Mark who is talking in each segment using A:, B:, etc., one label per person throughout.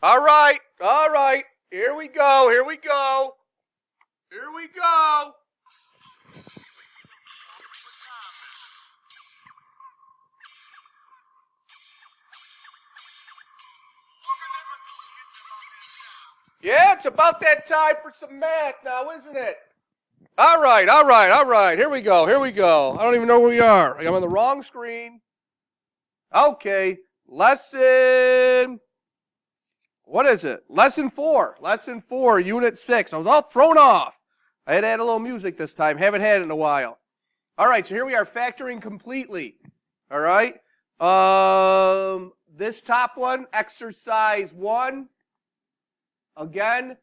A: All right. Here we go. Here we go. Yeah, it's about that time for some math now, isn't it? All right. Here we go. I don't even know where we are. I'm on the wrong screen. Okay. What is it? Lesson 4. Lesson 4, Unit 6. I was all thrown off. I had to add a little music this time. Haven't had it in a while. All right, so here we are factoring completely. All right. This top one, exercise 1. Again,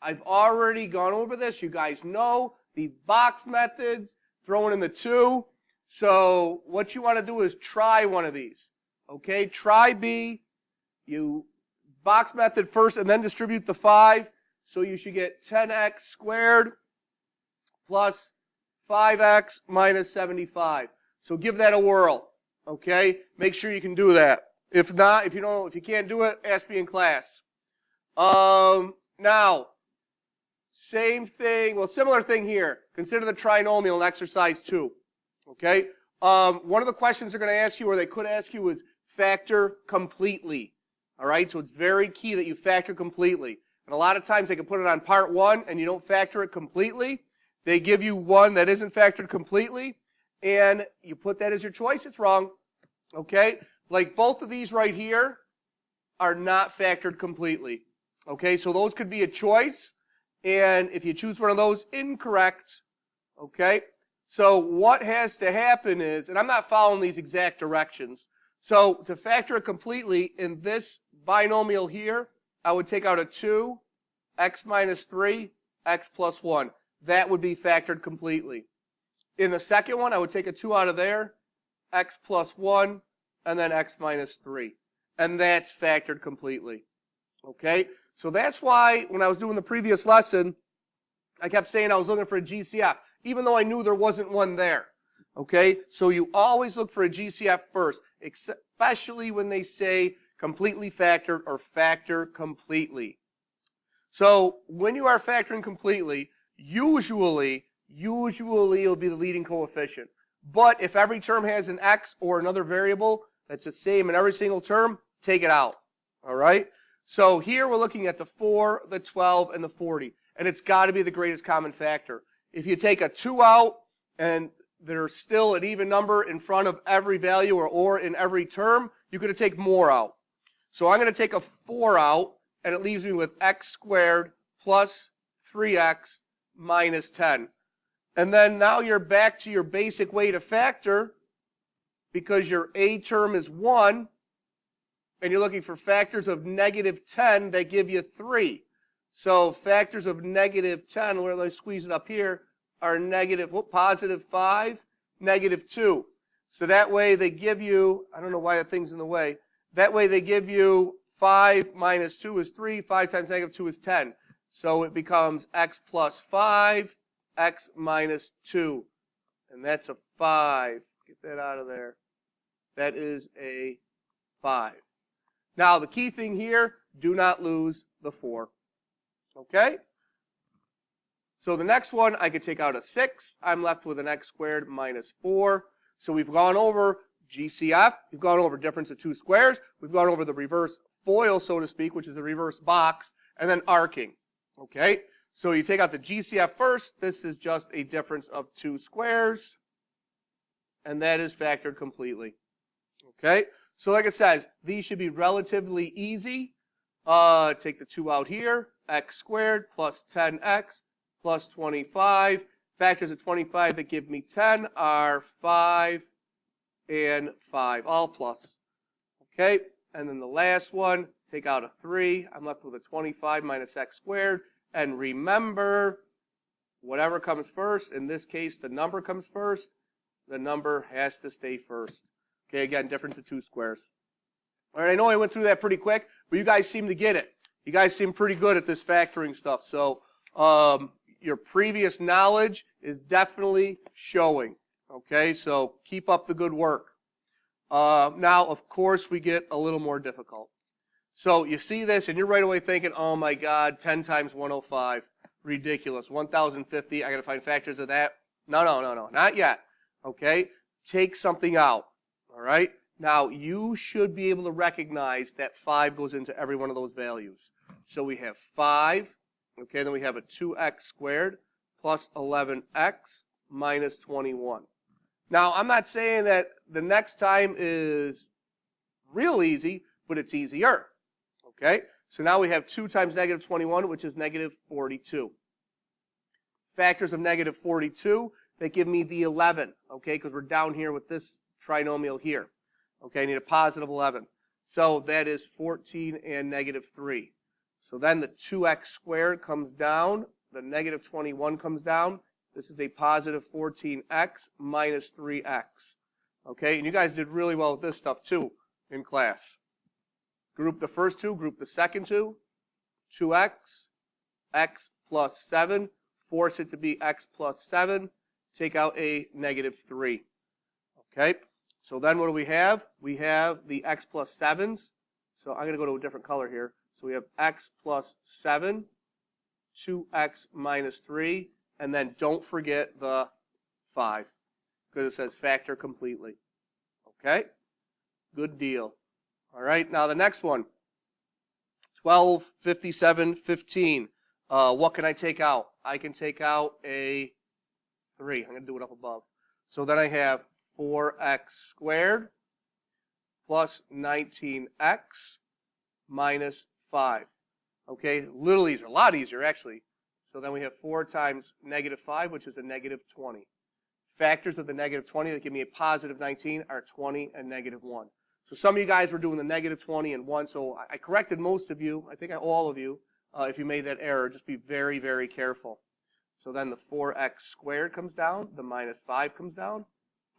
A: I've already gone over this. You guys know these box methods, throwing in the 2. So what you want to do is try one of these. Okay, try B. You box method first and then distribute the 5. So you should get 10x squared plus 5x minus 75. So give that a whirl. Okay, make sure you can do that. If not, if you can't do it, ask me in class. Now, same thing, well, similar thing here. Consider the trinomial in exercise 2. Okay? One of the questions they're going to ask you, or they could ask you, is factor completely. All right? So it's very key that you factor completely. And a lot of times they can put it on part 1 and you don't factor it completely. They give you one that isn't factored completely, and you put that as your choice. It's wrong. Okay? Like both of these right here are not factored completely. Okay, so those could be a choice, and if you choose one of those, incorrect. Okay, so what has to happen is, and I'm not following these exact directions, so to factor it completely in this binomial here, I would take out a 2, x minus 3, x plus 1. That would be factored completely. In the second one, I would take a 2 out of there, x plus 1, and then x minus 3. And that's factored completely. Okay? So that's why when I was doing the previous lesson, I kept saying I was looking for a GCF, even though I knew there wasn't one there. Okay? So you always look for a GCF first, especially when they say completely factored or factor completely. So when you are factoring completely, usually it'll be the leading coefficient. But if every term has an x or another variable that's the same in every single term, take it out. All right? So here we're looking at the 4, the 12, and the 40. And it's got to be the greatest common factor. If you take a 2 out and there's still an even number in front of every value or in every term, you're going to take more out. So I'm going to take a 4 out, and it leaves me with x squared plus 3x minus 10. And then now you're back to your basic way to factor, because your a term is 1, and you're looking for factors of negative 10 that give you 3. So factors of negative 10, where I squeeze it up here, are positive 5, negative 2. So that way they give you, I don't know why that thing's in the way, that way they give you 5 minus 2 is 3, 5 times negative 2 is 10. So it becomes x plus 5, x minus 2. And that's a 5. Get that out of there. That is a 5. Now, the key thing here, do not lose the 4. Okay? So the next one, I could take out a 6. I'm left with an x squared minus 4. So we've gone over GCF. We've gone over difference of 2 squares. We've gone over the reverse FOIL, so to speak, which is the reverse box, and then arcing. Okay? So you take out the GCF first. This is just a difference of 2 squares. And that is factored completely. Okay? So like it says, these should be relatively easy. Take the 2 out here. X squared plus 10x plus 25. Factors of 25 that give me 10 are 5 and 5, all plus. Okay? And then the last one, take out a 3. I'm left with a 25 minus x squared. And remember, whatever comes first, in this case, the number comes first. The number has to stay first. Okay, again, difference of 2 squares. All right, I know I went through that pretty quick, but you guys seem to get it. You guys seem pretty good at this factoring stuff. So your previous knowledge is definitely showing. Okay, so keep up the good work. Now, of course, we get a little more difficult. So you see this and you're right away thinking, oh my God, 10 times 105. Ridiculous. 1,050. I got to find factors of that. No, not yet. Okay? Take something out. All right? Now, you should be able to recognize that 5 goes into every one of those values. So we have 5. Okay, then we have a 2x squared plus 11x minus 21. Now, I'm not saying that the next time is real easy, but it's easier. Okay, so now we have 2 times negative 21, which is negative 42. Factors of negative 42, that give me the 11, okay, because we're down here with this trinomial here. Okay, I need a positive 11. So that is 14 and negative 3. So then the 2x squared comes down, the negative 21 comes down. This is a positive 14x minus 3x. Okay, and you guys did really well with this stuff too in class. Group the first two, group the second two. 2x, x plus 7. Force it to be x plus 7. Take out a negative 3. Okay, so then what do we have? We have the x plus 7s. So I'm going to go to a different color here. So we have x plus 7, 2x minus 3, and then don't forget the 5, because it says factor completely. Okay? Good deal. All right, now the next one, 12, 57, 15. What can I take out? I can take out a 3. I'm going to do it up above. So then I have 4x squared plus 19x minus 5. Okay, little easier, a lot easier actually. So then we have 4 times negative 5, which is a negative 20. Factors of the negative 20 that give me a positive 19 are 20 and negative 1. So some of you guys were doing the negative 20 and 1, so I corrected most of you, I think all of you, if you made that error. Just be very, very careful. So then the 4x squared comes down, the minus 5 comes down,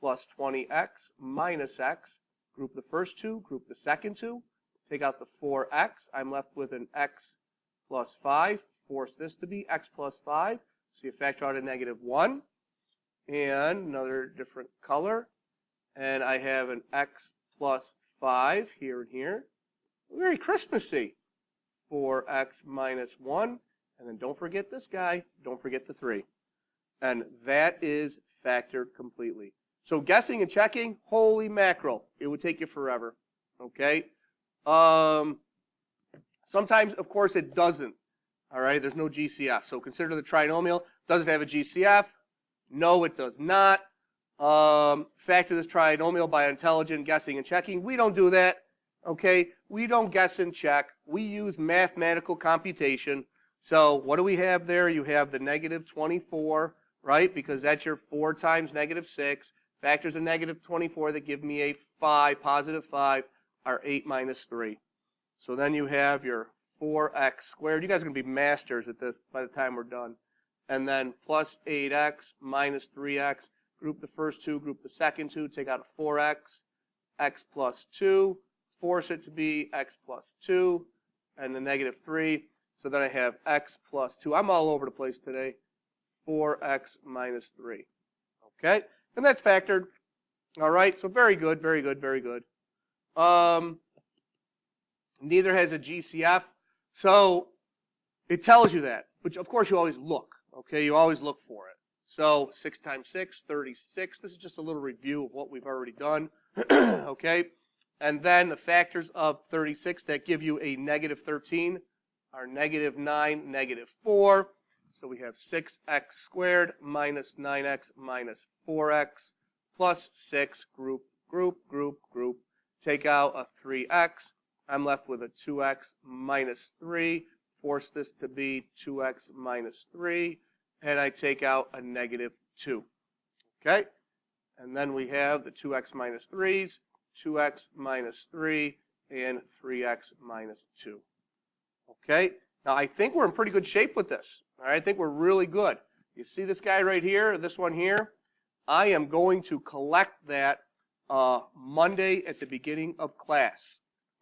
A: plus 20x minus x. Group the first two, group the second two. Take out the 4x. I'm left with an x plus 5. Force this to be x plus 5. So you factor out a negative 1. And another different color. And I have an x plus 5 here and here. Very Christmassy. 4x minus 1. And then don't forget this guy. Don't forget the 3. And that is factored completely. So guessing and checking, holy mackerel. It would take you forever. Okay? Sometimes, of course, it doesn't. All right? There's no GCF. So consider the trinomial. Does it have a GCF? No, it does not. Factor this trinomial by intelligent guessing and checking. We don't do that. Okay? We don't guess and check. We use mathematical computation. So what do we have there? You have the negative 24, right? Because that's your 4 times negative 6. Factors of negative 24 that give me a 5, positive 5, are 8 minus 3. So then you have your 4x squared. You guys are going to be masters at this by the time we're done. And then plus 8x minus 3x. Group the first two, group the second two. Take out a 4x, x plus 2. Force it to be x plus 2. And the negative 3. So then I have x plus 2. I'm all over the place today. 4x minus 3. Okay? And that's factored. All right? So very good, very good, very good. Neither has a GCF. So it tells you that. But of course you always look. Okay? You always look for it. So 6 times 6, 36. This is just a little review of what we've already done. Okay? And then the factors of 36 that give you a negative 13 are negative 9, negative 4. So we have 6x squared minus 9x minus 4x plus 6, group, group, group, group. Take out a 3x. I'm left with a 2x minus 3. Force this to be 2x minus 3. And I take out a negative 2. Okay? And then we have the 2x minus 3s, 2x minus 3, and 3x minus 2. Okay? Now, I think we're in pretty good shape with this. All right? I think we're really good. You see this guy right here, this one here? I am going to collect that Monday at the beginning of class.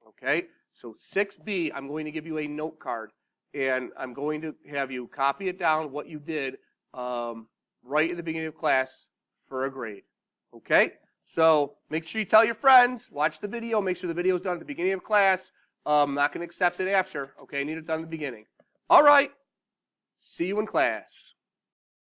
A: Okay? So 6B, I'm going to give you a note card. And I'm going to have you copy it down, what you did, right at the beginning of class for a grade. Okay? So make sure you tell your friends, watch the video, make sure the video is done at the beginning of class. I'm not going to accept it after. Okay, I need it done at the beginning. All right. See you in class.